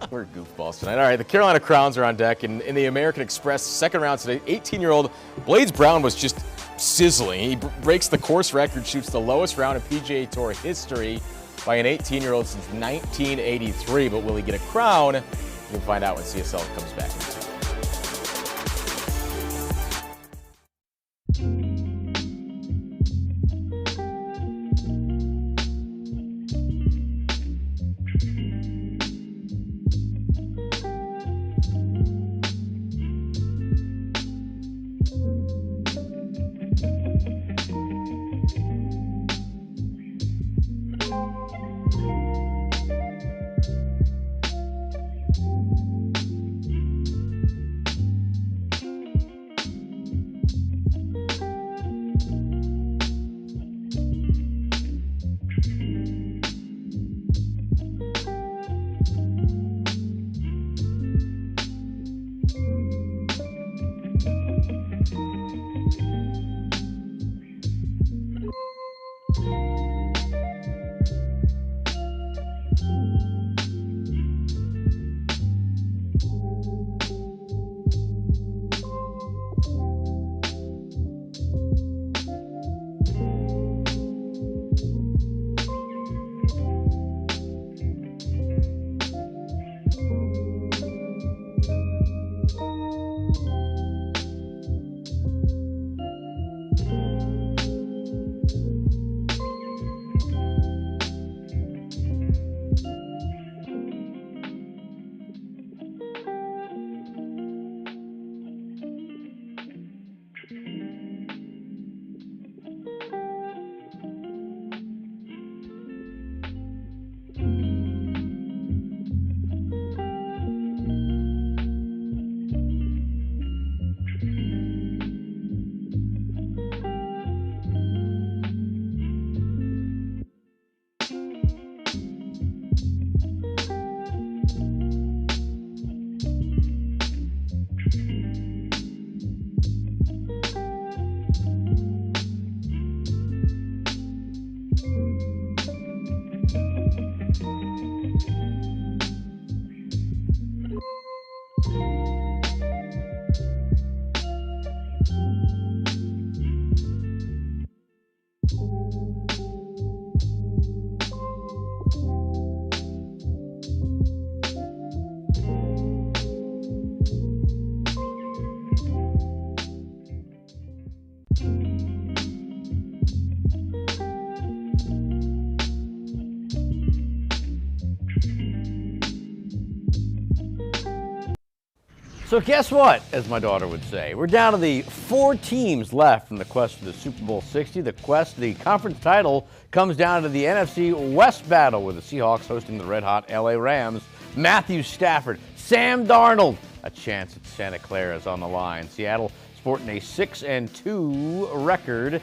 We're goofballs tonight. All right, the Carolina Crowns are on deck. And in the American Express second round today, 18-year-old Blades Brown was just sizzling. He breaks the course record, shoots the lowest round in PGA Tour history by an 18-year-old since 1983. But will he get a crown? You can find out when CSL comes back. So guess what, as my daughter would say. We're down to the 4 teams left in the quest for the Super Bowl 60. The quest, the conference title, comes down to the NFC West battle with the Seahawks hosting the red-hot LA Rams. Matthew Stafford, Sam Darnold, a chance at Santa Clara is on the line. Seattle sporting a 6-2 record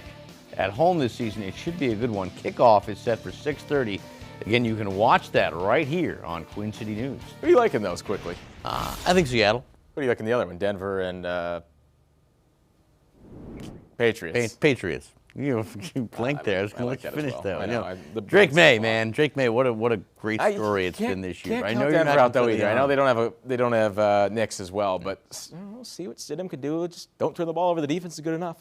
at home this season. It should be a good one. Kickoff is set for 6:30. Again, you can watch that right here on Queen City News. Who are you liking those quickly? I think Seattle. What do you like in the other one? Denver and Patriots. Patriots. You blinked there. I was going to let you finish that one. I know. Drake May, man. Drake May. What a great story it's been this year. I know you're not out though either. I know they don't have Knicks as well, but we'll see what Stidham could do. Just don't turn the ball over. The defense is good enough.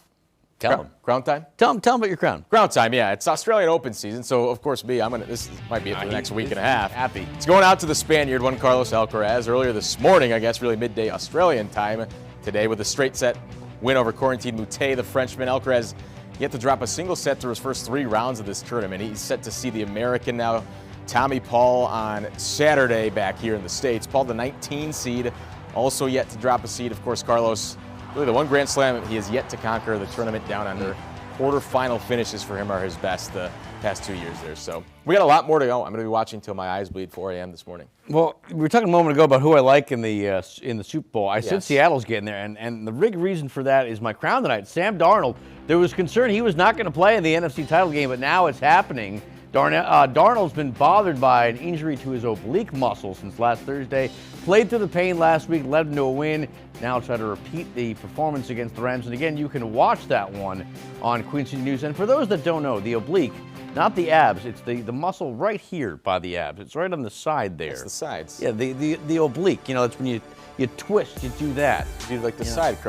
Tell him. Ground time? Tell him about your crown. Ground time, yeah. It's Australian Open season, so of course this might be it for the next week and a half. Happy. It's going out to the Spaniard, Juan Carlos Alcaraz, earlier this morning, I guess, really midday Australian time. Today with a straight set win over Corentin Moutet, the Frenchman. Alcaraz yet to drop a single set through his first 3 rounds of this tournament. He's set to see the American now Tommy Paul on Saturday back here in the States. Paul, the 19 seed, also yet to drop a seed. Of course, Carlos, really the one Grand Slam he has yet to conquer, the tournament down under. Quarterfinal finishes for him are his best the past 2 years there. So we got a lot more to go. I'm going to be watching till my eyes bleed 4 a.m. this morning. Well, we were talking a moment ago about who I like in the Super Bowl. I said Seattle's getting there, and the big reason for that is my crown tonight, Sam Darnold. There was concern he was not going to play in the NFC title game, but now it's happening. Darnold's been bothered by an injury to his oblique muscle since last Thursday. Played through the pain last week, led him to a win. Now try to repeat the performance against the Rams. And again, you can watch that one on Queen City News. And for those that don't know, the oblique, not the abs, it's the muscle right here by the abs. It's right on the side there. It's the sides. Yeah, the oblique. You know, that's when you twist, you do that. You do like the side crunch.